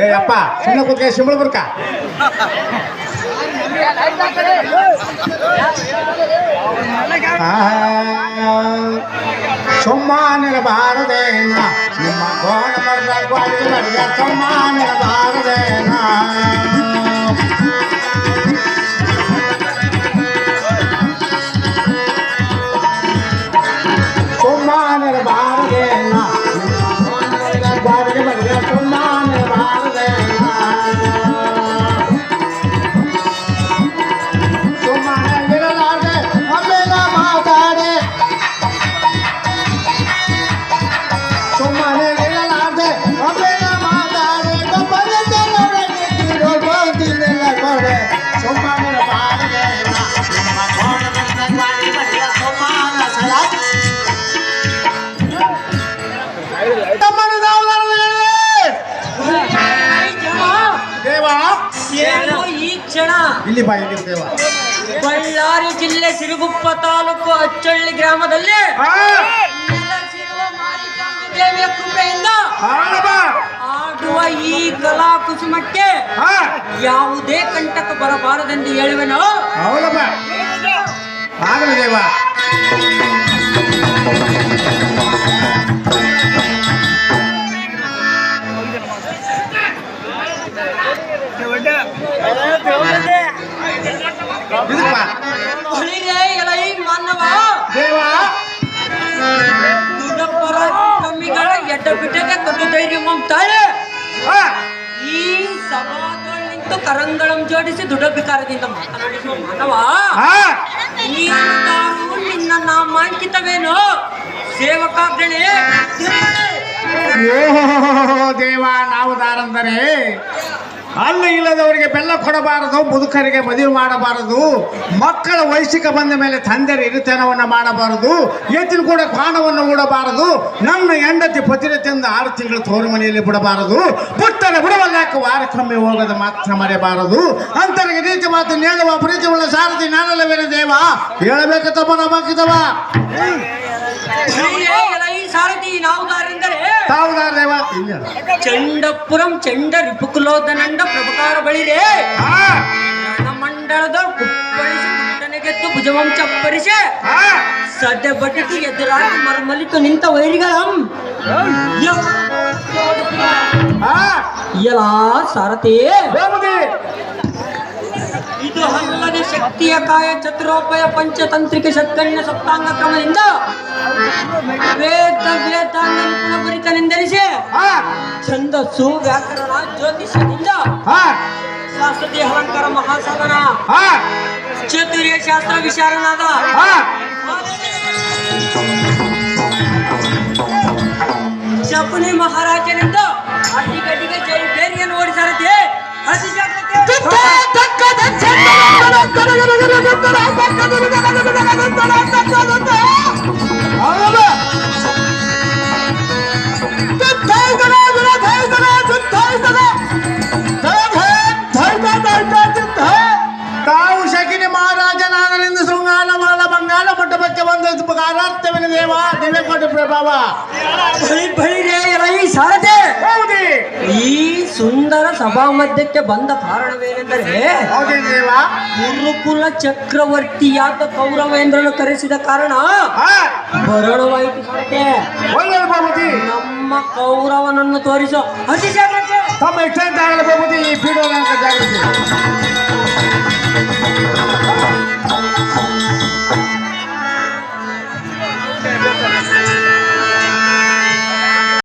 ಏ ಅಪ್ಪ ಸುಮ್ಮನೆ ಕೂತ್ಕ ಶಿಂಬಳ ಬರ್ಕ ಸುಮ್ಮನಿರಬಾರದೇನ ನಿಮ್ಮ ಗೋಣ ಮರದ ಸುಮ್ಮನಿರಬಾರದೇನ ಸುಮ್ಮನಿರಬಾರದೇನ ಇಲ್ಲಿ ಬಾ ಇಲ್ಲಿ ದೇವ ಬಳ್ಳಾರಿ ಜಿಲ್ಲೆ ಸಿರುಗುಪ್ಪ ತಾಲೂಕು ಅಚ್ಚಳ್ಳಿ ಗ್ರಾಮದಲ್ಲಿ ನೆಲೆಸಿರುವ ಮಾರಿಕಾಂಬಾ ದೇವಿಯ ಕೃಪೆಯಿಂದ ಆಡುವ ಈ ಕಲಾ ಕುಸುಮಕ್ಕೆ ಯಾವುದೇ ಕಂಟಕ ಬರಬಾರದೆಂದು ಹೇಳುವೆನು. ಹೌದಪ್ಪ ಆಗಲಿ ದೇವ. ಎಡ್ಡ ಬಿಟ್ಟಗೆ ಕದ್ದು ಧೈರ್ಯ ತಾಳೆ ಈ ಸಭಾದಲ್ಲಿ ನಿಂತು ಕರಂಗಳಂ ಜೋಡಿಸಿ ದುಡಬಿಕಾರದಿಂದ ಮಾತನಾಡಿಸುವ ಮಾನವ ನಿನ್ನ ನಾಮಾಂಕಿತವೇನು ಸೇವಕಾಗ್ರಣೆ ದೇವ. ನಾವು ದಾರಂದರೆ ಅಲ್ಲ ಇಲ್ಲದವರಿಗೆ ಬೆಲ್ಲ ಕೊಡಬಾರದು, ಮುದುಕರಿಗೆ ಮದುವೆ ಮಾಡಬಾರದು, ಮಕ್ಕಳ ವಯಸ್ಸಿಗೆ ಬಂದ ಮೇಲೆ ತಂದೆಯ ಹಿರಿತನವನ್ನು ಮಾಡಬಾರದು, ಎತ್ತಿನ ಕೂಡ ಕ್ವಾಣವನ್ನು ಉಡಬಾರದು, ನನ್ನ ಹೆಂಡತಿ ಪತಿರತೆಯಿಂದ 6 ತಿಂಗಳು ತೋರು ಮನೆಯಲ್ಲಿ ಬಿಡಬಾರದು, ಪುಟ್ಟನ ಬಿಡವಲ್ಲಾಕ ವಾರಕ್ಕೊಮ್ಮೆ ಹೋಗದ ಮಾತ್ರ ಮರೆಯಬಾರದು. ಅಂತರಿಗೆ ರೀತಿ ಮಾತು ಹೇಳುವ ಪ್ರೀತಿಯುಳ್ಳ ಸಾರಥಿ ನಾನಲ್ಲವೇನೆ ದೇವ. ಹೇಳಬೇಕು ತಮ್ಮ ನಮಗಿದವ ಸಾರಥಿ ನಾವುದಾರೆಂದರೆ ತಾವುದಾರ ದೇವ. ಚಂಡಪುರಂ ಚಂಡ ರಿಪುಕುಲೋದನಂಡ ಪ್ರಭಕಾರ ಬಳಿರೇ ಮಂಡಳದ ಕುಪ್ಪಳಿಸಿ ಕುಟ್ಟನೆಗೆತ್ತು ಭುಜವಂ ಚಪ್ಪರಿಸಿ ಸದ್ಯ ಬಟಿತು ಎದುರಾಗಿ ಮರಮಲಿತು ನಿಂತ ವೈರಿಗಳಂ ಎಲ್ಲ ಸಾರಥಿ ಇದು ಅಲ್ಲದೆ ಶಕ್ತಿಯ ಕಾಯ ಚತುರೋಪಾಯ ಪಂಚತಂತ್ರಿಕ ಷಟ್ಕಣ್ಯ ಸಪ್ತಾಂಗ ಕ್ರಮದಿಂದ ವೇದ ವೇದಾಂಗ ನಿಪುಣಪುರಿತನೆಂದೆನಿಸಿ ಛಂದಸ್ಸು ವ್ಯಾಕರಣ ಜ್ಯೋತಿಷ್ಯದಿಂದ ಶಾಸ್ತ್ರದಿ ಅಲಂಕಾರ ಮಹಾಸಾಧನ ಚತುರ್ಯ ಶಾಸ್ತ್ರ ವಿಚಾರನಾದ ಶಕುನಿ ಮಹಾರಾಜನಿಂದ ಅಡ್ಡಿಗಡ್ಡಿಗೆ ಜೈ ಬೇರಿಯನ್ನು ಓಡಿಸಾರದೆ ಅತಿ ತಾವು ಶಕಿನಿ ಮಹಾರಾಜನಾದರಿಂದ ಶೃಂಗಾಲ ಮಾಲ ಬಂಗಾಲ ಮಂಟಪಕ್ಕೆ ಬಂದ ಕಾರಾರ್ಥವಿನ ದೇವ ದಿವ್ಯಕೋಟಿ ಪ್ರಭಾವ ಸಾರಥಿ ಈ ಸುಂದರ ಸಭಾ ಮಧ್ಯಕ್ಕೆ ಬಂದ ಕಾರಣವೇನೆಂದರೆ ಗುರುಕುಲ ಚಕ್ರವರ್ತಿಯಾದ ಕೌರವೇಂದ್ರನು ಕರೆಸಿದ ಕಾರಣ ಬರಳವಾಯಿತು ಸಾರಥಿ. ನಮ್ಮ ಕೌರವನನ್ನು ತೋರಿಸೋ ಅತಿ ಜಾಗ್ರತೆ ತಮ್ಮ ಇಷ್ಟ ಬಾಬುದಿ ಈ ಪೀಡೋಲ ಜಾಗ್ರತೆ